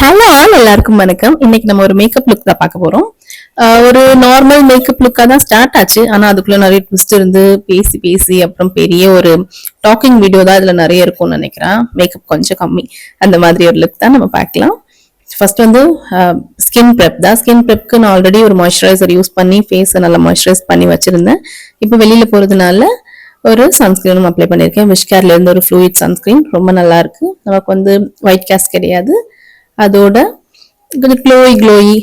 Hello all எல்லாருக்கும் வணக்கம். இன்னைக்கு நம்ம ஒரு மேக்கப் லுக் தான் பார்க்க போறோம். ஒரு நார்மல் மேக்கப் லுக்கா தான் ஸ்டார்ட் ஆச்சு. ஆனா அதுக்குள்ள நிறைய ட்விஸ்ட் இருந்து பேசி பேசி அப்புறம் பெரிய ஒரு டாக்கிங் வீடியோ தான் இதுல நிறைய இருக்கும்னு நினைக்கிறேன். மேக்கப் கொஞ்சம் கம்மி அந்த மாதிரி ஒரு லுக் தான் நம்ம பார்க்கலாம். ஃபர்ஸ்ட் வந்து ஸ்கின் ப்ரெப் தான். ஸ்கின் ப்ரெப்க்கு நான் ஆல்ரெடி ஒரு மாய்ஸ்சரைசர் யூஸ் பண்ணி ஃபேஸை நல்லா மாய்ஸ்சரைஸ் பண்ணி வச்சிருந்தேன். இப்போ வெளியில போறதுனால ஒரு சன்ஸ்கிரீனும் அப்ளை பண்ணியிருக்கேன். விஷ்கேர்ல இருந்து ஒரு ஃப்ளூயிட் சன்ஸ்கிரீன் ரொம்ப நல்லா இருக்கு. நமக்கு வந்து ஒயிட் காஸ்ட் கிடையாது, அதோட கொஞ்சம் க்ளோயி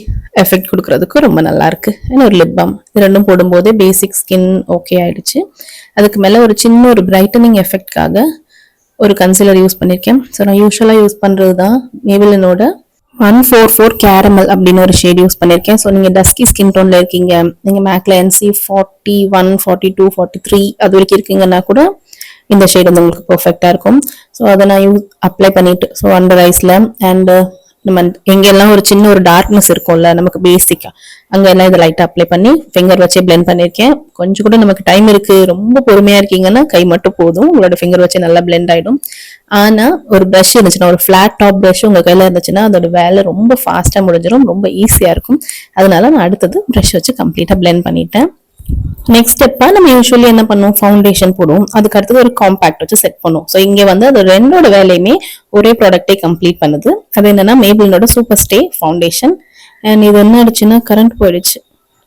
எஃபெக்ட் கொடுக்கறதுக்கு ரொம்ப நல்லா இருக்கு. ஒரு லிப் பாம் இது ரெண்டும் போடும்போதே பேசிக் ஸ்கின் ஓகே ஆயிடுச்சு. அதுக்கு மேல ஒரு சின்ன ஒரு பிரைட்டனிங் எஃபெக்ட்காக ஒரு கன்சீலர் யூஸ் பண்ணியிருக்கேன். ஸோ நான் யூஸ்வலாக யூஸ் பண்ணுறது தான் மேபிலினோட 144 கேரமல் அப்படின்னு ஒரு ஷேட் யூஸ் பண்ணியிருக்கேன். ஸோ நீங்கள் டஸ்கி ஸ்கின் டோனில் இருக்கீங்க, நீங்கள் மேக்ல NC 41, 42, 43 அது வரைக்கும் இருக்கீங்கன்னா கூட இந்த ஷேட் வந்து உங்களுக்கு பெர்ஃபெக்டாக இருக்கும். ஸோ அதை நான் அப்ளை பண்ணிட்டு ஸோ அண்டர் ஐஸில் அண்ட் நம்ம எங்கெல்லாம் ஒரு சின்ன ஒரு டார்க்னஸ் இருக்கும்ல நமக்கு பேசிக்கா அங்கெல்லாம் இதை லைட்டாக அப்ளை பண்ணி ஃபிங்கர் வச்சே பிளெண்ட் பண்ணியிருக்கேன். கொஞ்சம் கூட நமக்கு டைம் இருக்கு, ரொம்ப பொறுமையா இருக்கீங்கன்னா கை மட்டும் போதும், உங்களோட ஃபிங்கர் வச்சு நல்லா பிளெண்ட் ஆயிடும். ஆனா ஒரு ப்ரஷ் இருந்துச்சுன்னா, ஒரு ஃபிளாட் டாப் ப்ரஷ் உங்க கையில இருந்துச்சுன்னா அதோட வேலை ரொம்ப ஃபாஸ்டா முடிஞ்சிடும், ரொம்ப ஈஸியா இருக்கும். அதனால நான் அடுத்தது ப்ரஷ் வச்சு கம்ப்ளீட்டா பிளெண்ட் பண்ணிட்டேன். நெக்ஸ்ட் ஸ்டெப்பா நம்ம யூஸ்வலி என்ன பண்ணுவோம், ஃபவுண்டேஷன் போடுவோம், அதுக்கு அடுத்தது ஒரு காம்பாக்ட் வச்சு செட் பண்ணுவோம். ஸோ இங்க வந்து அது ரெண்டோட வேலையுமே ஒரே ப்ராடக்டே கம்ப்ளீட் பண்ணுது. அது என்னன்னா மேபிளினோட சூப்பர் ஸ்டே ஃபவுண்டேஷன். அண்ட் இது என்ன ஆயிடுச்சுன்னா கரண்ட் போயிடுச்சு.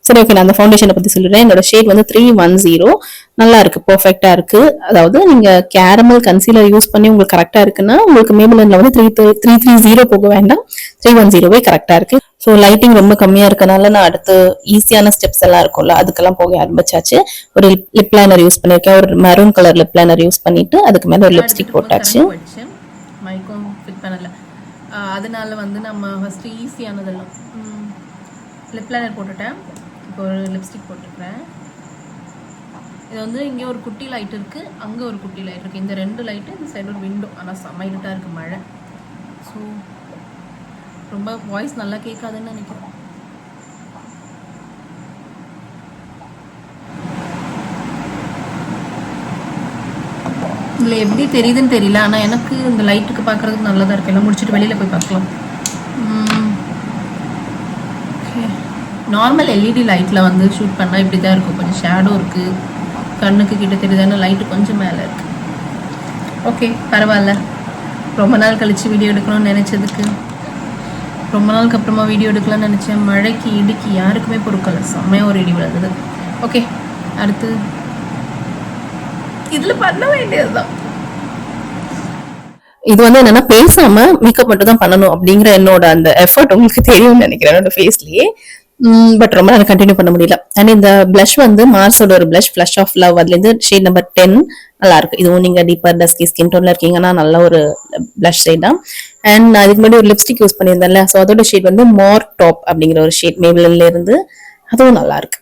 சரி, ஓகே, நான் அந்த ஃபவுண்டேஷனை பத்தி சொல்லிடுறேன். என்னோட ஷேட் வந்து 310 நல்லா இருக்கு, பெர்ஃபெக்டா இருக்கு. அதாவது நீங்க கேரமல் கன்சீலர் யூஸ் பண்ணி உங்களுக்கு கரெக்டா இருக்குன்னா உங்களுக்கு மேபிளின்ல வந்து 330 போக வேண்டாம், 310 கரெக்டா இருக்கு. ஸோ லைட்டிங் ரொம்ப கம்மியா இருக்கனால நான் அடுத்து ஈஸியான ஸ்டெப்ஸ் எல்லாம் இருக்கும்ல அதுக்கெல்லாம் போக ஆரம்பிச்சாச்சு. ஒரு லிப் லைனர் யூஸ் பண்ணியிருக்கேன், ஒரு maroon colour lip liner use பண்ணிட்டு அதுக்கு மேல ஒரு லிப்ஸ்டிக் போட்டாச்சு. மைக்கும் ஃபிட் பண்ணல, அதனால வந்து நம்ம ஃபர்ஸ்ட் ஈஸியானதெல்லாம் லிப் லைனர் போட்டுட்டேன். இப்போ ஒரு லிப்ஸ்டிக் போட்டுக்கிறேன். இது வந்து இங்கே ஒரு குட்டி லைட் இருக்கு, அங்கே ஒரு குட்டி லைட் இருக்கு. இந்த ரெண்டு லைட்டு, இந்த சைடு ஒரு விண்டோ. ஆனால் செம்ம இருட்டாக இருக்கு, மழை. ஸோ ரொம்ப வாய்ஸ் நல்லா கேட்காதுன்னு நினைக்கிறேன். இதில் எப்படி தெரியுதுன்னு தெரியல, ஆனால் எனக்கு இந்த லைட்டுக்கு பார்க்குறதுக்கு நல்லதாக இருக்கு. எல்லாம் முடிச்சுட்டு வெளியில் போய் பார்க்கலாம். நார்மல் எல்இடி லைட்டில் வந்து ஷூட் பண்ணால் இப்படி தான் இருக்கும், கொஞ்சம் ஷேடோ இருக்குது, கண்ணுக்கு கிட்ட தெரியுதான, லைட்டு கொஞ்சம் மேலே இருக்குது. ஓகே, பரவாயில்ல. ரொம்ப நாள் கழித்து வீடியோ எடுக்கணும்னு நினச்சதுக்கு ரொம்ப நாளுக்கு அப்புறமா வீடியோ எடுக்கலாம்னு நினச்சேன். மழைக்கு இடிக்கு யாருக்குமே பொறுக்கலை, செம்மையாக ஒரு இடி விழுந்தது. ஓகே, அடுத்து இதில் பண்ண வேண்டியதுதான். இது வந்து என்னன்னா பேசாம மேக்கப் மட்டும் தான் பண்ணணும் அப்படிங்கிற என்னோட அந்த எஃபர்ட் உங்களுக்கு தெரியும்னு நினைக்கிறேன் என்னோட ஃபேஸ்லயே. பட் ரொம்ப நேரம் கண்டினியூ பண்ண முடியல. அண்ட் இந்த பிளஷ் வந்து மார்ஸோட ஒரு பிளஷ், ஃபிளஷ் ஆஃப் லவ், அதுலேருந்து ஷேட் நம்பர் 10 நல்லா இருக்கு. இதுவும் நீங்க டீப்பர் டஸ்கி ஸ்கின் டோன்ல இருக்கீங்கன்னா நல்ல ஒரு பிளஷ் ஷேட் தான். அண்ட் நான் இதுக்கு முன்னாடி ஒரு லிப்ஸ்டிக் யூஸ் பண்ணியிருந்தேன்ல, ஸோ அதோட ஷேட் வந்து மோர் டாப் அப்படிங்கிற ஒரு ஷேட் மேபிளின்ல இருந்து, அதுவும் நல்லா இருக்கு.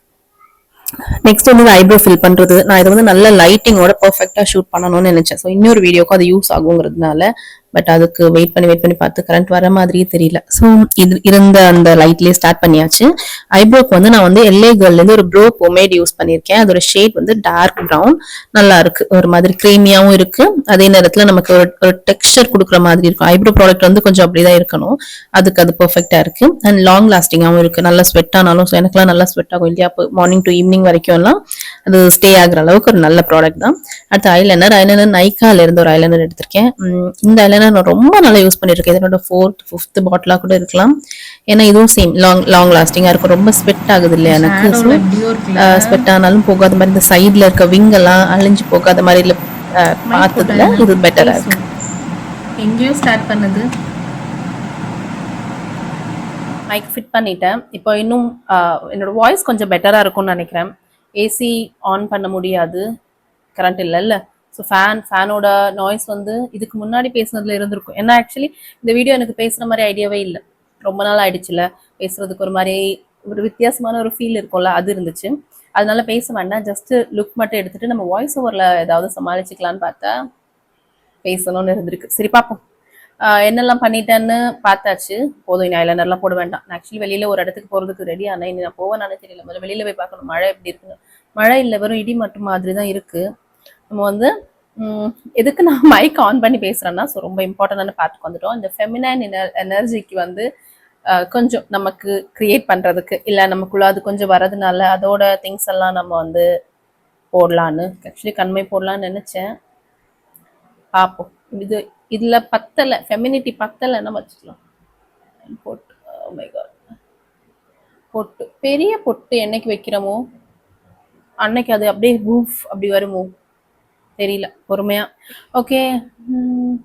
நெக்ஸ்ட் வந்து ஐப்ரோ ஃபில் பண்றது. நான் இதை வந்து நல்ல லைட்டிங்கோட பெர்ஃபெக்டா ஷூட் பண்ணணும்னு நினைச்சேன். ஸோ இன்னொரு வீடியோக்கும் அது யூஸ் ஆகுங்கிறதுனால, பட் அதுக்கு வெயிட் பண்ணி பார்த்து கரண்ட் வர மாதிரியே தெரியல. ஸோ இது இருந்த அந்த லைட்லேயே ஸ்டார்ட் பண்ணியாச்சு. ஐப்ரோக்கு வந்து நான் வந்து LA Girlலேருந்து ஒரு ப்ரோ பொமேட் யூஸ் பண்ணியிருக்கேன். அதோட ஷேட் வந்து டார்க் ப்ரௌன், நல்லா இருக்கு, ஒரு மாதிரி கிரீமியாவும் இருக்கு, அதே நேரத்தில் நமக்கு ஒரு டெக்ஸ்சர் கொடுக்குற மாதிரி இருக்கும். ஐப்ரோ ப்ராடக்ட் வந்து கொஞ்சம் அப்படிதான் இருக்கணும், அதுக்கு அது பெர்ஃபெக்டா இருக்கு. அண்ட் லாங் லாஸ்டிங்காகவும் இருக்கு, நல்லா ஸ்வெட் ஆனாலும். ஸோ எனக்குலாம் நல்லா ஸ்வெட் ஆகும் இல்லையா, அப்போ மார்னிங் டு ஈவினிங் வரைக்கும் எல்லாம் அது ஸ்டே ஆகுற அளவுக்கு ஒரு நல்ல ப்ராடக்ட் தான். அடுத்து ஐலைனர் நைக்கால இருந்து ஒரு ஐலைனர் எடுத்திருக்கேன். இந்த ஐலைனர் நான் ரொம்ப நல்லா யூஸ் பண்ணிருக்கேன். இதனோட 4th 5th பாட்டிலா கூட இருக்கலாம். ஏன்னா இதுவும் சேம் லாங் லாஸ்டிங்கா இருக்கும், ரொம்ப ஸ்வெட் ஆகுது இல்லையா எனக்கு. ஸ்வெட் ஆனாலும் போகாத மாதிரி, இந்த சைட்ல இருக்க விங் எல்லாம் அழிஞ்சு போகாத மாதிரி பார்த்ததுல இது பெட்டரா இருக்கு. எங்கேயோ ஸ்டார்ட் பண்ணது மைக் ஃபிட் பண்ணிட்டேன். இப்போ இன்னும் என்னோட வாய்ஸ் கொஞ்சம் பெட்டரா இருக்கும்னு நினைக்கிறேன். ஏசி ஆன் பண்ண முடியாது, கரண்ட் இல்லைல்ல. ஸோ ஃபேனோட நாய்ஸ் வந்து இதுக்கு முன்னாடி பேசுனதுல இருந்திருக்கும். ஏன்னா ஆக்சுவலி இந்த வீடியோ எனக்கு பேசுகிற மாதிரி ஐடியாவே இல்லை, ரொம்ப நாள் ஆயிடுச்சுல. பேசுறதுக்கு ஒரு மாதிரி ஒரு வித்தியாசமான ஒரு ஃபீல் இருக்கும்ல, அது இருந்துச்சு. அதனால பேச வேண்டாம், ஜஸ்ட் லுக் மட்டும் எடுத்துட்டு நம்ம வாய்ஸ் ஓவரில் ஏதாவது சமாளிச்சுக்கலான்னு பார்த்தா பேசணும்னு இருந்திருக்கு. சரி பார்ப்போம். என்னெல்லாம் பண்ணிட்டேன்னு பார்த்தாச்சு, போதும். இனி ஐலைனர்லாம் போட வேண்டாம். நான் ஆக்சுவலி வெளியில் ஒரு இடத்துக்கு போகிறதுக்கு ரெடி ஆனால் இனி நான் போவேன்னு தெரியல. முதல்ல வெளியில் போய் பார்க்கணும் மழை எப்படி இருக்குன்னு. மழை இல்லை, வெறும் இடி மட்டும் மாதிரி தான் இருக்குது. நம்ம வந்து ம், எதுக்கு நான் மைக் ஆன் பண்ணி பேசுறேன்னா, ஸோ ரொம்ப இம்பார்ட்டன்டான பார்ட்டுக்கு வந்துட்டோம். இந்த ஃபெமினைன் எனர்ஜிக்கு வந்து கொஞ்சம் நமக்கு கிரியேட் பண்றதுக்கு, இல்ல நமக்குள்ள அது கொஞ்சம் வரதுனால அதோட திங்ஸ் எல்லாம் நம்ம வந்து போடலான்னு, ஆக்சுவலி கண்மை போடலான்னு நினைச்சேன். பார்ப்போம். இது இதுல பத்தல, ஃபெமினிட்டி பத்தலைன்னா வச்சுக்கலாம். பொட்டு, oh my god, பொட்டு, பெரிய பொட்டு என்னைக்கு வைக்கிறோமோ அன்னைக்கு அது அப்படியே பூஃப் அப்படி வருமோ தெரியல. பொறுமையா ஓகே.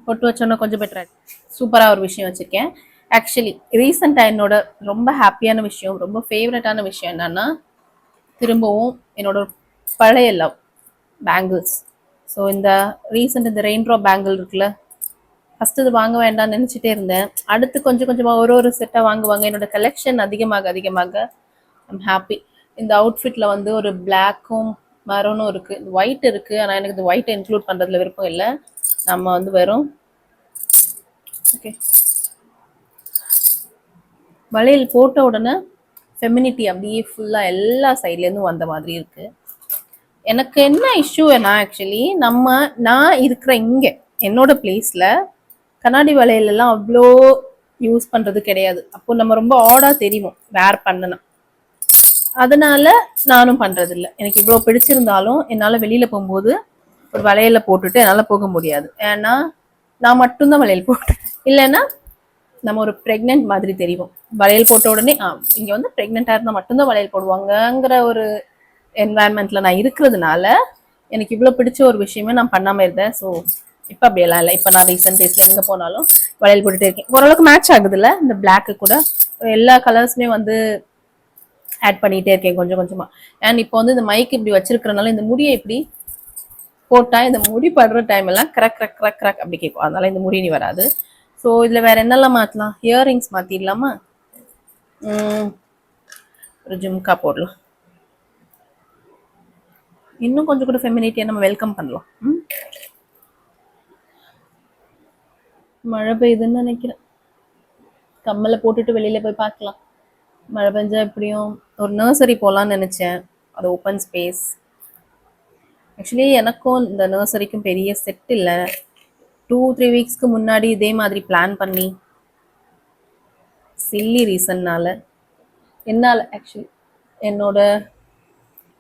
பொட்டு வச்சோன்னா கொஞ்சம் பெட்டரா. சூப்பரா ஒரு விஷயம் வச்சிருக்கேன். ஆக்சுவலி ரீசெண்டா என்னோட ரொம்ப ஹாப்பியான விஷயம், ரொம்ப ஃபேவரட்டான விஷயம் என்னன்னா, திரும்பவும் என்னோட பழைய லவ் பேங்கிள்ஸ். ஸோ இந்த ரீசெண்ட் இந்த ரெயின் ட்ராப் பேங்கிள் இருக்குல்ல, ஃபர்ஸ்ட் இது வாங்க வேண்டாம்னு நினைச்சிட்டே இருந்தேன். அடுத்து கொஞ்சம் கொஞ்சமா ஒரு ஒரு செட்டா வாங்குவாங்க. என்னோட கலெக்ஷன் அதிகமாக அதிகமாக ஐம் ஹாப்பி. இந்த அவுட்ஃபிட்ல வந்து ஒரு பிளாக்கும் மரூனும் இருக்கு, ஒயிட் இருக்கு. ஆனா எனக்கு இந்த ஒயிட்டை இன்க்ளூட் பண்றதுல விருப்பம் இல்லை. நம்ம வந்து வெறும் ஓகே வளையல் போட்ட உடனே ஃபெமினிட்டி அப்படியே ஃபுல்லா எல்லா சைட்லேருந்தும் வந்த மாதிரி இருக்கு. எனக்கு என்ன இஷ்யூனா, ஆக்சுவலி நான் இருக்கிற இங்க என்னோட பிளேஸ்ல கண்ணாடி வளையல் எல்லாம் அவ்வளோ யூஸ் பண்றது கிடையாது. அப்போ நம்ம ரொம்ப ஆடா தெரியும் வேர் பண்ணனா. அதனால நானும் பண்றது இல்லை. எனக்கு இவ்வளோ பிடிச்சிருந்தாலும் என்னால் வெளியில போகும்போது ஒரு வளையல போட்டுட்டு என்னால் போக முடியாது. ஏன்னா நான் மட்டும்தான் வளையல் போட்டேன். இல்லைன்னா நம்ம ஒரு ப்ரெக்னென்ட் மாதிரி தெரியும். வளையல் போட்ட உடனே இங்க வந்து ப்ரெக்னெண்டா இருந்தால் மட்டும்தான் வளையல் போடுவாங்கங்கிற ஒரு என்வாயன்மெண்ட்ல நான் இருக்கிறதுனால எனக்கு இவ்வளோ பிடிச்ச ஒரு விஷயமே நான் பண்ணாம இருந்தேன். ஸோ இப்போ அப்படியெல்லாம் இல்லை. இப்போ நான் ரீசெண்ட் டேஸ்ல எங்கே போனாலும் வளையல் போட்டுட்டே இருக்கேன். ஓரளவுக்கு மேட்ச் ஆகுது இல்லை, இந்த பிளாக்கு கூட எல்லா கலர்ஸுமே வந்து ஆட் பண்ணிட்டே இருக்கேன் கொஞ்சம் கொஞ்சமா. அண்ட் இப்போ வந்து இந்த மைக் இப்படி வச்சிருக்கிறனால இந்த முடியை இப்படி போட்டா இந்த முடி படுற டைம் எல்லாம் கிரக் கிரக் கிரக் கிரக் அப்படி கேட்கும். அதனால இந்த முடி நீ வராது. ஸோ இதுல வேற என்னெல்லாம் மாத்தலாம்? இயரிங்ஸ் மாத்திடலாமா? ஒரு ஜும்கா போடலாம். இன்னும் கொஞ்சம் கூட ஃபெமினிட்டியை நம்ம வெல்கம் பண்ணலாம். மழை பெய்யுதுன்னு நினைக்கிறேன். கம்மலை போட்டுட்டு வெளியில போய் பார்க்கலாம். மழை பெஞ்சா எப்படியும் ஒரு நர்சரி போகலான்னு நினைச்சேன். அது ஓப்பன் ஸ்பேஸ். ஆக்சுவலி எனக்கும் இந்த நர்சரிக்கும் பெரிய செட் இல்லை. 2-3 வீக்ஸ்க்கு முன்னாடி இதே மாதிரி பிளான் பண்ணி சில்லி ரீசன்னால என்னால் ஆக்சுவலி என்னோட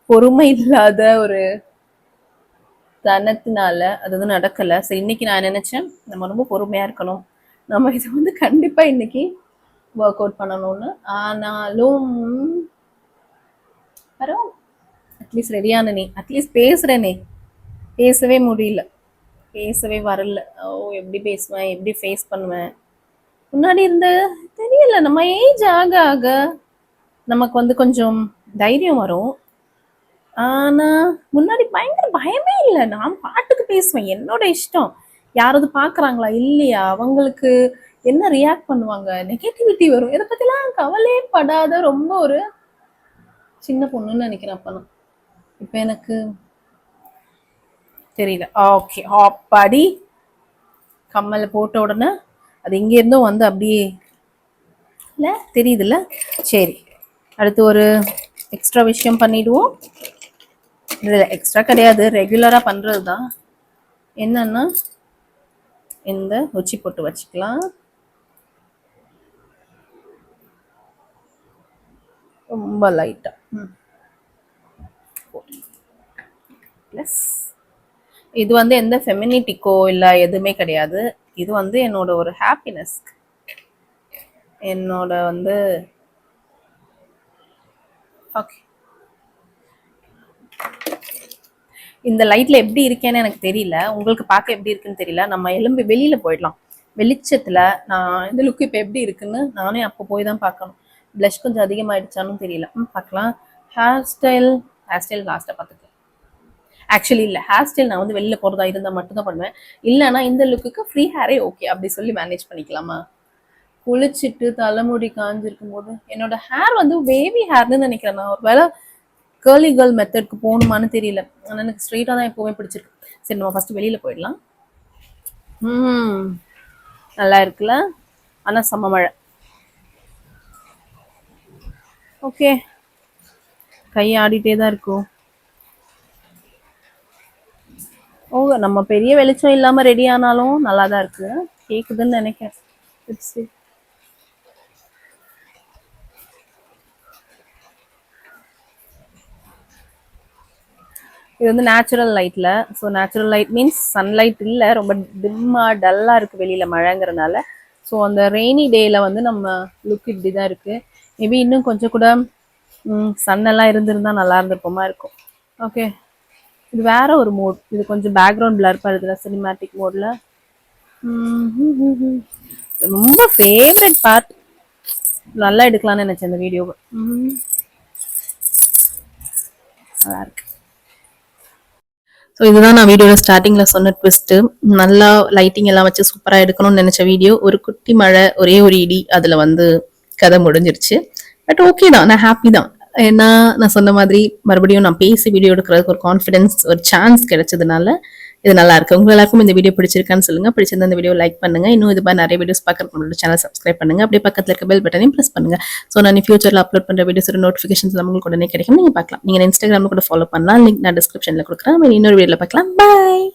பொறுமை இல்லாத ஒரு தனத்தினால அது வந்து நடக்கலை. சரி, இன்னைக்கு நான் நினைச்சேன் நம்ம ரொம்ப பொறுமையா இருக்கணும், நம்ம இதை வந்து கண்டிப்பா இன்னைக்கு ஒர்க் அவுட் பண்ணணும்னு. ஆனாலும் பரவாயில்ல, அட்லீஸ்ட் ரெடியான நீ அட்லீஸ்ட் பேசுறேனே. பேசவே முடியல, பேசவே வரல. ஓ, எப்படி பேசுவேன், எப்படி ஃபேஸ் பண்ணுவேன்? முன்னாடி இருந்த தெரியல. நம்ம ஏஜ் ஆக ஆக நமக்கு வந்து கொஞ்சம் தைரியம் வரும். ஆனா முன்னாடி பயங்கர பயமே இல்லை. நான் பாட்டுக்கு பேசுவேன், என்னோட இஷ்டம். யாராவது பாக்குறாங்களா இல்லையா, அவங்களுக்கு என்ன ரியாக்ட் பண்ணுவாங்க, நெகட்டிவிட்டி வரும், இதை பத்திலாம் கவலையே படாத ரொம்ப ஒரு சின்ன பொண்ணுன்னு நினைக்கிறேன் அப்ப நான். இப்ப எனக்கு தெரியல. ஓகே, அப்பாடி கம்மல் போட்ட உடனே அது இங்க இருந்தும் வந்து அப்படியே இல்ல தெரியுதுல்ல. சரி, அடுத்து ஒரு எக்ஸ்ட்ரா விஷயம் பண்ணிடுவோம். இல்லை எக்ஸ்ட்ரா கிடையாது, ரெகுலரா பண்றது தான். என்னன்னா இந்த உச்சி போட்டு வச்சுக்கலாம். ரொம்ப லைட்டா. ப்ளஸ் இது வந்து எந்த ஃபெமினிட்டிக்கோ இல்லை எதுவுமே கிடையாது. இது வந்து என்னோட ஒரு ஹாப்பினஸ், என்னோட வந்து ஓகே. இந்த லைட்ல எப்படி இருக்கேன்னு எனக்கு தெரியல, உங்களுக்கு பார்க்க எப்படி இருக்குன்னு தெரியல. நம்ம எலும்பி வெளியில போயிடலாம் வெளிச்சத்துல. நான் இந்த லுக் இப்போ எப்படி இருக்குன்னு நானே அப்போ போய் தான் பார்க்கணும். ப்ளஷ் கொஞ்சம் அதிகமாயிடுச்சான்னு தெரியல. பார்க்கலாம். ஹேர் ஸ்டைல் லாஸ்ட்டாக பார்த்துக்கலாம். ஆக்சுவலி இல்லை, ஹேர் ஸ்டைல் நான் வந்து வெளியில போகிறதா இருந்தால் மட்டும்தான் பண்ணுவேன். இல்லைன்னா இந்த லுக்குக்கு ஃப்ரீ ஹேரே ஓகே அப்படி சொல்லி மேனேஜ் பண்ணிக்கலாமா? குளிச்சுட்டு தலைமுடி காஞ்சிருக்கும் போது என்னோட ஹேர் வந்து வேவி ஹேர்னு நினைக்கிறேன். நான் ஒரு வேலை கேர்லி கேர்ள் மெத்தட்க்கு போகணுமான்னு தெரியல. ஆனால் எனக்கு ஸ்ட்ரெயிட்டாக தான் எப்போவுமே பிடிச்சிருக்கு. சரி, நம்ம ஃபர்ஸ்ட் வெளியில போயிடலாம். நல்லா இருக்குல்ல, ஆனால் செம்ம மழை. ஓகே, கை ஆடிட்டே தான் இருக்கும். ஓ நம்ம பெரிய வெளிச்சம் இல்லாம ரெடி ஆனாலும் நல்லா தான் இருக்கு. கேக்குதுன்னு நினைக்கிறேன். Let's see. இது வந்து நேச்சுரல் லைட்ல. So natural light means sunlight இல்லை, ரொம்ப டிம்மா டல்லா இருக்கு வெளியில மழைங்கிறனால. ஸோ அந்த ரெய்னி டேல வந்து நம்ம லுக் இப்படி தான் இருக்கு. மேபி இன்னும் கொஞ்சம் கூட சன் எல்லாம் இருந்திருந்தா நல்லா இருந்திருப்போமா இருக்கும். ஓகே, இது வேற ஒரு மோட். இது கொஞ்சம் பேக்ரவுண்ட் பிளர் பண்ணுதுல சினிமேட்டிக் மோட்ல. ரொம்ப ஃபேவரட் பார்ட். நல்லா எடுக்கலாம்னு நினைச்சேன் இந்த வீடியோவை. நல்லா இருக்கு. ஸோ இதுதான் நான் வீடியோட ஸ்டார்டிங்ல சொன்ன ட்விஸ்ட். நல்லா லைட்டிங் எல்லாம் வச்சு சூப்பரா எடுக்கணும்னு நினைச்ச வீடியோ. ஒரு குட்டி மழை, ஒரே ஒரு இடி, அதுல வந்து கதை முடிஞ்சிருச்சு. பட் ஓகே தான், நான் ஹாப்பி தான். ஏன்னா நான் சொன்ன மாதிரி மறுபடியும் நான் பேசி வீடியோ எடுக்கிறதுக்கு ஒரு கான்ஃபிடன்ஸ், ஒரு சான்ஸ் கிடைச்சதுனால இது நல்லா இருக்கு. உங்க எல்லாருக்கும் இந்த வீடியோ பிடிச்சிருக்கான்னு சொல்லுங்க. பிடிச்சிருந்தா இந்த வீடியோ லைக் பண்ணுங்க. இன்னும் இது மாதிரி நிறைய வீடியோஸ் பார்க்கறதுக்கு நம்மளோட சேனல் சப்ஸ்கிரைப் பண்ணுங்க. அப்படியே பக்கத்துல இருக்க பெல் பட்டனையும் பிரஸ் பண்ணுங்க. ஸோ நான் ஃபியூச்சர்ல அப்லோட் பண்ற வீடியோஸோட நோட்டிஃபிகேஷன்ஸ் உங்களுக்கு உடனே கிடைக்கும். நீங்க பார்க்கலாம். நீங்க இன்ஸ்டாகிராம்ல கூட ஃபாலோ பண்ணலாம். லிங்க் நான் டிஸ்கிரிப்ஷன்ல கொடுக்குறேன். இன்னொரு வீடியோல பார்க்கலாம். பாய்.